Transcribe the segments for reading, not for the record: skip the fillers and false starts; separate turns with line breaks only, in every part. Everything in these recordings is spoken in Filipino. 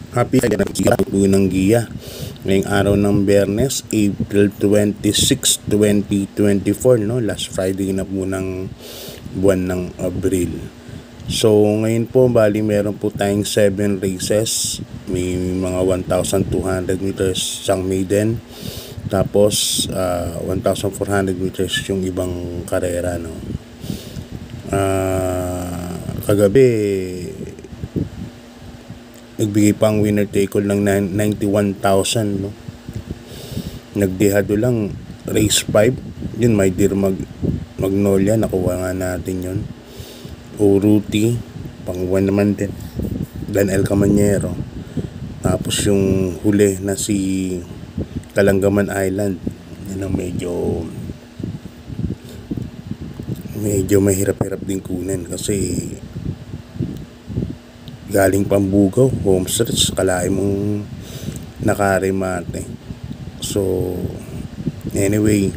Happy po ng Giya. Ngayong araw ng Biyernes, April 26, 2024, no? Last Friday na po ng buwan ng Abril. So, ngayon po, bali meron po tayong 7 races. May mga 1,200 meters isang maiden. Tapos, 1,400 meters yung ibang karera, no? Kagabi, nagbigay pa ang winner take all ng 91,000, no? Nagdehado lang race 5, yun may dear Magnolia, nakuha nga natin yun. Uruti, pang-1 naman din, Dan El Camanyero. Tapos yung huli na si Kalangaman Island, yun ang medyo mahirap-hirap din kunin kasi galing Pambugaw, home stretch, kalahin mong nakarimate. So anyway,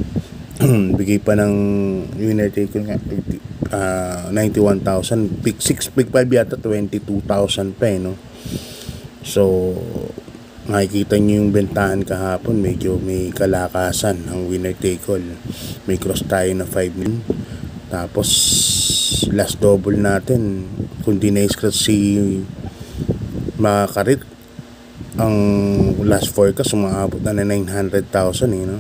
bigay pa ng winner take nga 91,000, pick 6, pick 5 yata 22,000 pa no. So makikita nyo yung bentahan kahapon, medyo may kalakasan ang winner take all. May cross tayo na 5 million. Tapos last double natin, kung di na-scratch si Makarit, ang last forecast umaabot na 900,000 no?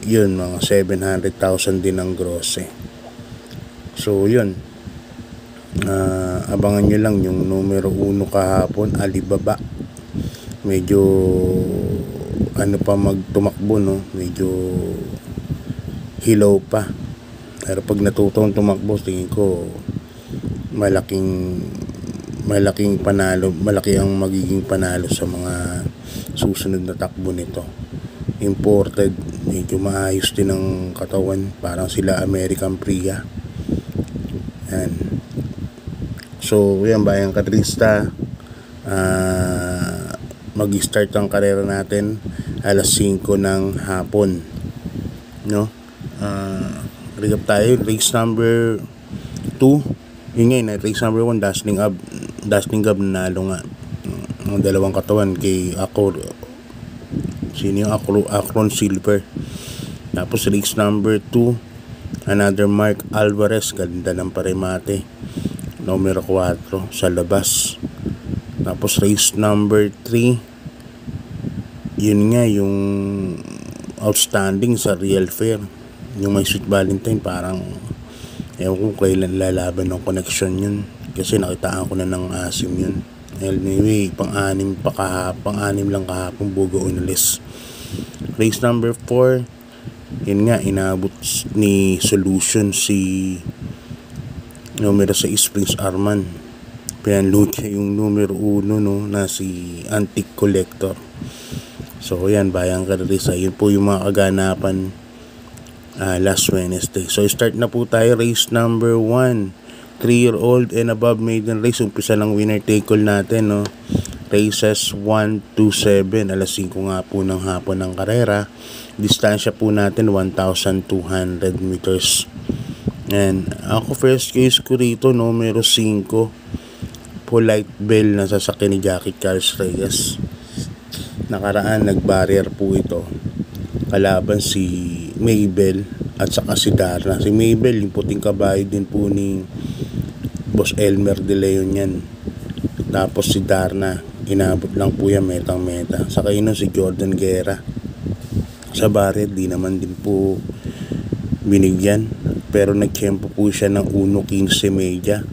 Yun, mga 700,000 din ang gross So yun, abangan nyo lang yung numero 1 kahapon, Alibaba. Medyo ano pa magtumakbo, no? Medyo hilaw pa. Pero pag natutong tumakbo, tingin ko malaking panalo, malaki ang magiging panalo sa mga susunod na takbo nito. Imported, medyo maayos din ang katawan, parang sila American Priya. Yan. So yan, bayang kadrista, mag-start ang karera natin alas 5 ng hapon, no? Recap tayo, race number 2, yun ngayon, race number 1, Dazzling Gab nanalo nga ng dalawang katawan kay Akron Silver. Tapos race number 2, another Mark Alvarez, ganda ng paremate, numero 4 sa labas. Tapos race number 3, yun nga yung outstanding sa Real Fair, yung may Sweet Valentine, parang ewan ko kailan lalaban ng connection yun kasi nakitaan ko na ng asim yun. Anyway, pang-anim lang kahapon, Bugo unalis. Race number 4, yun nga, inabot ni Solution si numero 6 Prince Arman. Pinanload siya yung numero 1, no, na si Antique Collector. So yan, bayang kadrisa, yun po yung mga kaganapan last Wednesday. So start na po tayo, race number 1, 3-year-old and above maiden race. Umpisa lang winner take all natin, no? Races 1 to 7, alas 5 nga po ng hapon ng karera. Distansya po natin 1,200 meters. And ako first case ko rito, numero 5, Polite Bell, na sasakyan ni Jackie Charles Reyes. Nakaraan nag-barrier po ito kalaban si Maybell at saka si Darna. Si Maybell, yung puting kabayo din po ni Boss Elmer De Leon yan. Tapos si Darna, inabot lang po yan metang-meta. Saka yun si Jordan Guerra sa barrier, di naman din po binigyan, pero nagtiyempo po siya ng 1.15 media.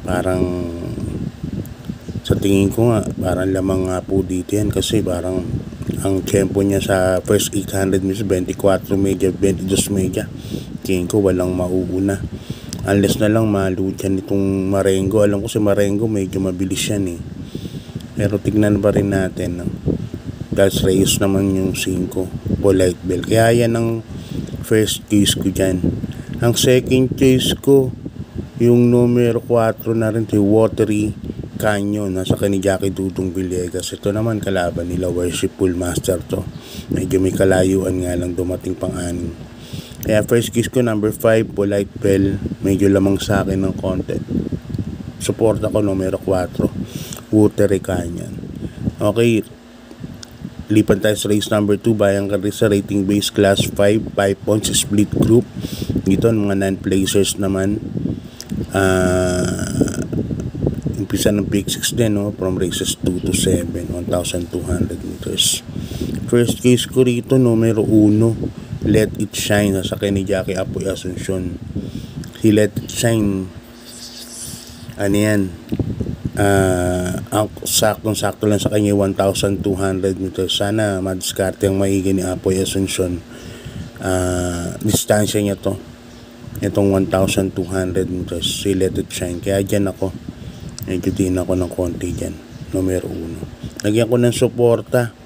Parang sa tingin ko nga, parang lamang nga po dito yan kasi parang ang tempo niya sa first 800 meters 24 media, 22 media. Tingin ko walang mauuna unless na lang maluwid yan itong Marengo. Alam ko si Marengo medyo mabilis yan pero tignan pa rin natin, no? That's race naman yung 5, Polite Bell. Kaya yan ang first choice ko dyan. Ang second choice ko, yung numero 4 na rin, si Watery Canyon, nasa ni Jackie Dudong Villegas. Ito naman kalaban nila Worshipful Master to. Medyo may kalayuan nga lang, dumating pang-anim. Kaya first kiss ko number 5, Polite Bell. Medyo lamang sa akin ng konti. Support ako numero 4, Watery Canyon. Okay, lipan tayo sa race number 2, Bayang Karista, rating base class 5 points split group. Dito mga 9 placers naman. Umpisa ng pick 6 din, no? From races 2 to 7, 1,200 meters. First case ko rito, numero 1, Let It Shine, sa ni Jackie Apoy Asuncion. Si Let It Shine, ano yan, saktong-sakto lang sa kanya 1,200 meters. Sana madiskarte ang maigi ni Apoy Asuncion. Distansya niya to, itong 1,200 meters, si Let It Shine. Kaya dyan ako, medyo din ako ng konti dyan, numero 1. Lagyan ko ng suporta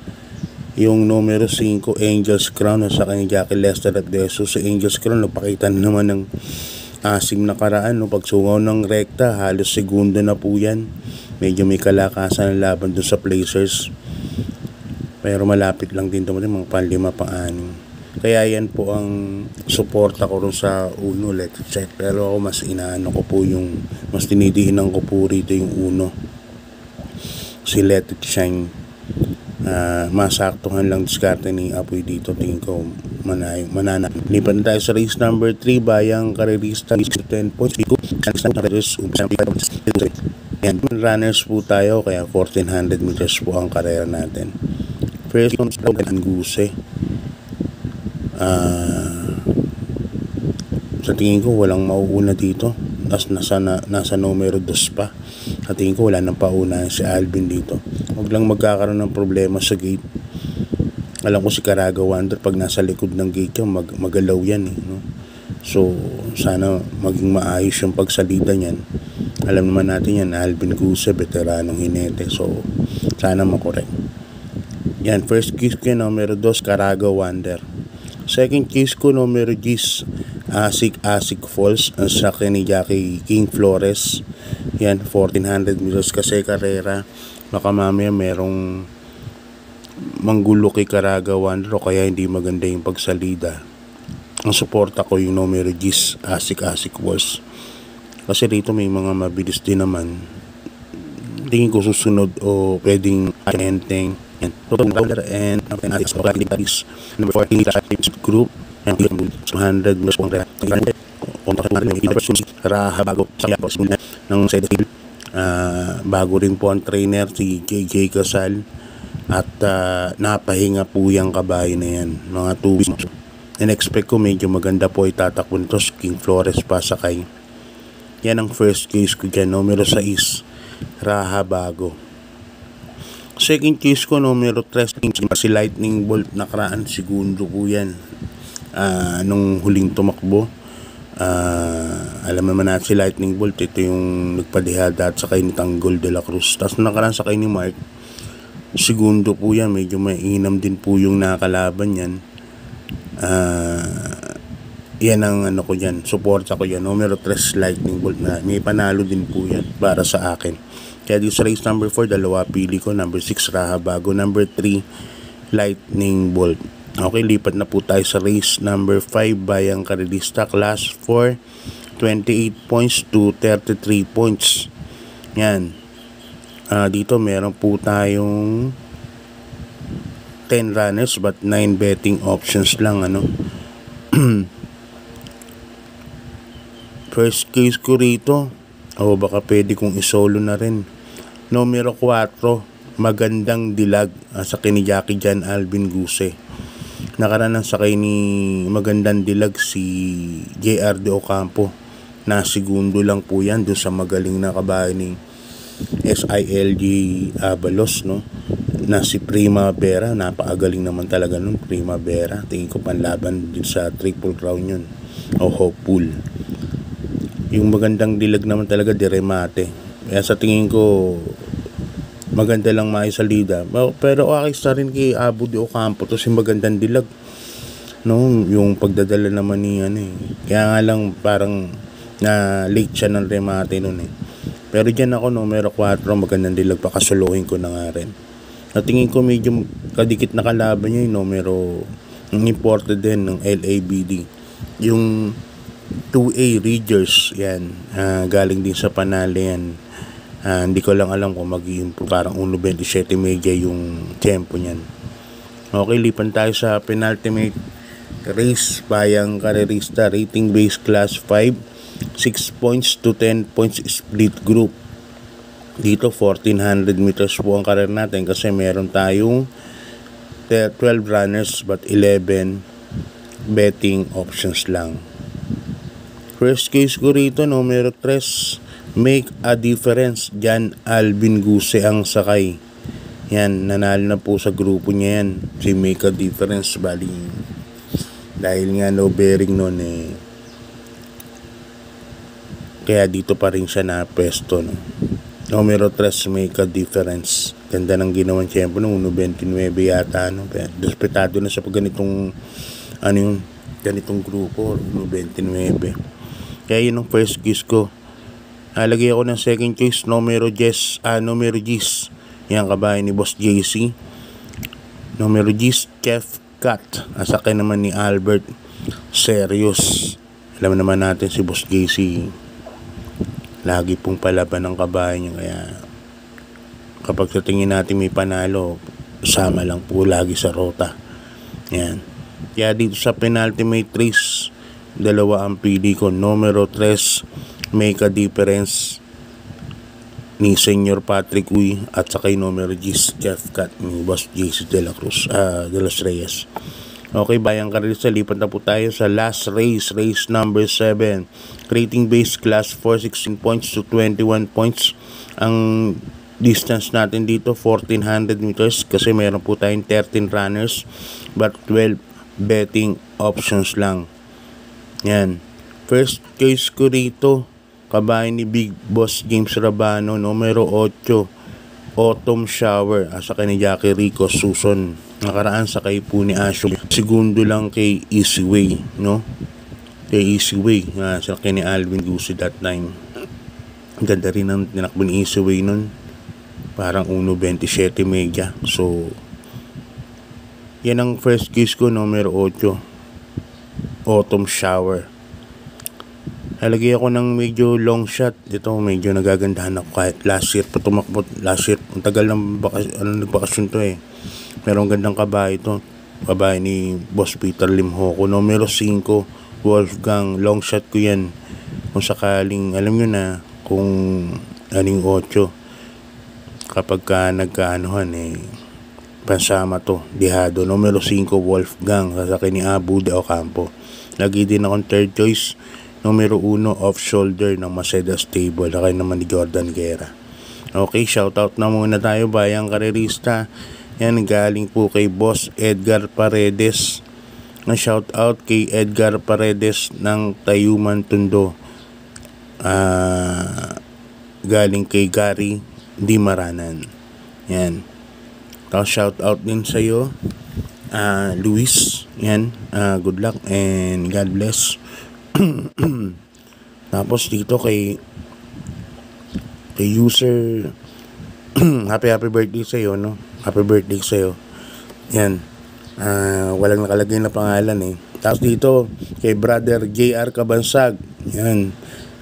yung numero 5, Angel's Crown, sa kanya Jackie Lester at Deso. Si Angel's Crown, napakita naman ng asim na karaan, no? Pagsungaw ng rekta, halos segundo na po yan. Medyo may kalakasan ng laban dun sa placers, pero malapit lang din naman mga panlima, pang-anim. Kaya yan po ang suporta ko rin sa 1, Let It Shine. Pero ako mas inaano ko po yung, mas tinidiinan ko po rito yung 1, si Let It Shine. Masaktuhan lang diskarte ni Apoy dito, tingin ko manana. Lipan tayo sa race number 3, Bayang Karista, 10 points. Yan, runners po tayo, kaya 1,400 meters po ang karera natin. First one, Guse. Sa tingin ko walang mauuna dito, nasa numero 2 pa. Sa tingin ko wala nang pauna si Alvin dito. Huwag lang magkakaroon ng problema sa gate. Alam ko si Caraga Wonder, pag nasa likod ng gate yan, magalaw yan, no? So sana maging maayos yung pagsalida niyan. Alam naman natin yan, Alvin Guse, veteranong hinete, so sana makorek. Yan, first case ko, numero 2, Caraga Wonder. Second case ko, numero 10, Asik Falls, ang sakya ni Jackie King Flores. Yan, 1,400 meters kasi karera. Baka mamaya merong manggulo kay Caraga Wonder o kaya hindi maganda yung pagsalida. Ang suporta ko yung numero 10, Asik Falls. Kasi dito may mga mabilis din naman. Tingin ko susunod o pwedeng enteng. And number 14 group and 200 Raha bago ng bago rin po ang trainer, si JJ Casal, at napahinga po yung kabayo na yan, mga 2 weeks. In-expect ko medyo maganda po itatakbo nito, King Flores pasakay. Yan ang first case ko dyan, numero 6, Raha bago. Second case ko, numero 3, si Lightning Bolt, nakaraan segundo po yan. Nung huling tumakbo, alam naman natin si Lightning Bolt, ito yung nagpadihada at sakay ni Tanggol de la Cruz. Tapos nakaraan sakay ni Mark, segundo po yan, medyo mainam din po yung nakalaban yan. Yan ang ano ko dyan, support ako dyan, numero 3, Lightning Bolt, na may panalo din po yan para sa akin. Kaya dito sa race number 4, dalawa pili ko, number 6, Raha bago, number 3, Lightning Bolt. Okay, lipat na po tayo sa race number 5, Bayang Karista, class 4, 28 points to 33 points. Yan. Dito meron po tayong 10 runners but 9 betting options lang, ano. First case ko rito, baka pwede kong isolo na rin. Numero 4, Magandang Dilag, sa ni Jackie Jan Alvin Guse. Nakaraan ng sakay ni Magandang Dilag si JR de Ocampo, na segundo lang po yan doon sa magaling na kabayo ni SILG Abalos, no? Na si Primavera, napakagaling naman talaga nun, Primavera. Tingin ko panlaban din sa Triple Crown yun, o Hopeful. Yung Magandang Dilag naman talaga diremate. Kaya sa tingin ko maganda lang maisalida. Pero okay sa rin kay Abu de Ocampo to si Magandang Dilag, no? Yung pagdadala naman ni kaya nga lang parang na late siya ng remate nun Pero dyan ako, numero 4, Magandang Dilag, pakasuluhin ko na nga rin. At tingin ko medyo kadikit na kalaban niya yung numero ng imported din ng LABD, yung 2A Readers, yan, galing din sa Panalo yan, Hindi ko lang alam kung mag-i-improve. Parang 1.27 media yung tempo niyan. Okay, lipan tayo sa penultimate race. Bayang Karerista, rating base class 5, 6 points to 10 points split group. Dito 1400 meters po ang karer natin kasi meron tayong 12 runners but 11 betting options lang. First case ko rito, numero 3, Make a Difference. Jan Alvin Guse ang sakay. Yan, nanalo na po sa grupo niya yan, si Make a Difference. Bali, dahil nga no bearing nun kaya dito pa rin siya na pesto, no? Numero 3, Make a Difference. Ganda ng ginawan siyempre no, 1.29 yata, no? Despetado na sa ganitong ganitong grupo, 1.29. Kaya yun ang first kiss ko. Nalagay ako ng second choice, numero 10, numero 10. Yan, kabahay ni Boss JC. Numero 10, Chef Cat. Asakay naman ni Albert Serious. Alam naman natin si Boss JC, lagi pong palaban ng kabahay niya. Kaya kapag sa tingin natin may panalo, sama lang po lagi sa rota. Yan. Kaya dito sa penultimate race, dalawa ang pili ko. Numero 3, Make a Difference ni Senyor Patrick Uy, at saka numero 10, Chef Cat ni Boss JC de los Reyes. Okay, Bayang Karerista, lipat na po tayo sa last race, race number 7. Rating base class 4, 16 points to 21 points. Ang distance natin dito 1400 meters kasi meron po tayong 13 runners but 12 betting options lang. Yan. First case ko rito, kabahay ni Big Boss James Rabano, numero 8, Autumn Shower. Sakay ni Jackie Rico Suson. Nakaraan sakay po ni Asho. Segundo lang kay Easy Way, no? Kay Easy Way. Sakay ni Alvin Guse that time. Ganda rin ang tinakbo ni Easy Way nun. Parang 1.27 media. So, yan ang first case ko, numero 8, Autumn Shower. Halagay ako ng medyo long shot. Dito medyo nagagandahan ako kahit last year pa tumakbo. Last year, ang tagal ng nagbakasyon to Merong gandang kabahay ito. Kabahay ni Boss Peter Limhoco. Numero 5, Wolfgang. Long shot ko yan. Kung sakaling, alam nyo na kung aning 8. Kapag ka nagkaanohan pansama to, dihado. Numero 5, Wolfgang. Sasakay ni Abu de Ocampo. Lagi din akong third choice, numero 1, Off Shoulder ng Mercedes Stable. Lakay naman ni Jordan Guerra. Okay, shoutout na muna tayo, Bayang Karerista. Yan, galing po kay Boss Edgar Paredes. Ang shoutout kay Edgar Paredes ng Tayuman Tondo. Galing kay Gary Dimaranan. Yan. Tapos shoutout din sa'yo, Luis. Yan, good luck and God bless. Tapos dito kay user happy birthday sa iyo, no? Happy birthday sa iyo. Yan. Walang nakalagay na pangalan Tapos dito kay brother JR Kabansag. Yan.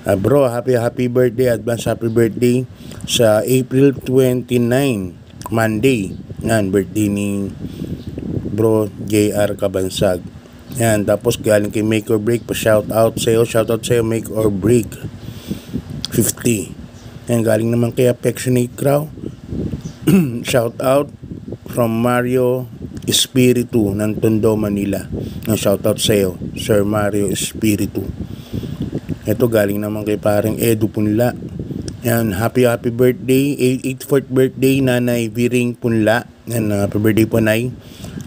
Bro, happy birthday, advance happy birthday sa April 29, Monday. Yan, birthday ni bro JR Kabansag. Yan, tapos galing kay Make or Break, shoutout sa'yo, Make or Break 50. Yan, galing naman kay Affectionate Crow. Shoutout from Mario Espiritu ng Tondo, Manila. Yan, shoutout sa'yo, Sir Mario Espiritu. Ito galing naman kay parang Edu Punla. Yan, happy birthday, 84th birthday Nanay Viring Punla. Yan, happy birthday po, Nay.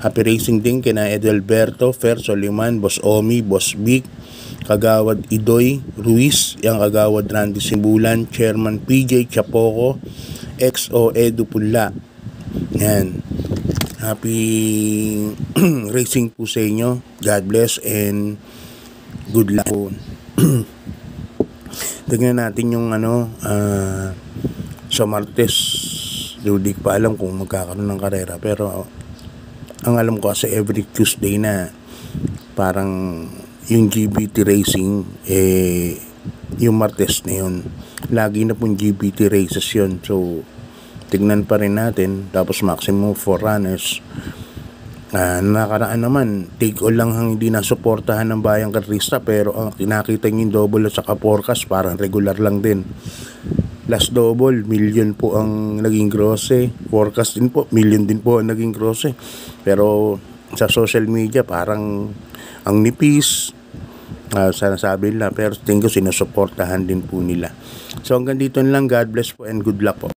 Happy racing din kina Edelberto, Fer Soliman, Boss Omi, Boss Vic, Kagawad Idoy Ruiz, yang Kagawad Randy Simbulan, Chairman PJ Chapoco, XO Edu Punla. Yan. Happy racing po sa inyo. God bless and good luck po. Tignan natin yung sa Martes. Hindi pa alam kung magkakaroon ng karera, pero ang alam ko kasi every Tuesday na parang yung GBT Racing yung Martes na yun. Lagi na pong GBT races yun. So, tignan pa rin natin. Tapos maximum 4 runners. Nakaraan naman, take all lang ang hindi nasuportahan ng Bayang Katrista, pero ang kinakita nyo yung double at saka forecast, parang regular lang din. Last double, million po ang naging grosse. Forecast din po, million din po ang naging grosse. Pero sa social media, parang ang nipis. Sinasabi nila, pero tingin ko sinusuportahan din po nila. So hanggang dito lang, God bless po and good luck po.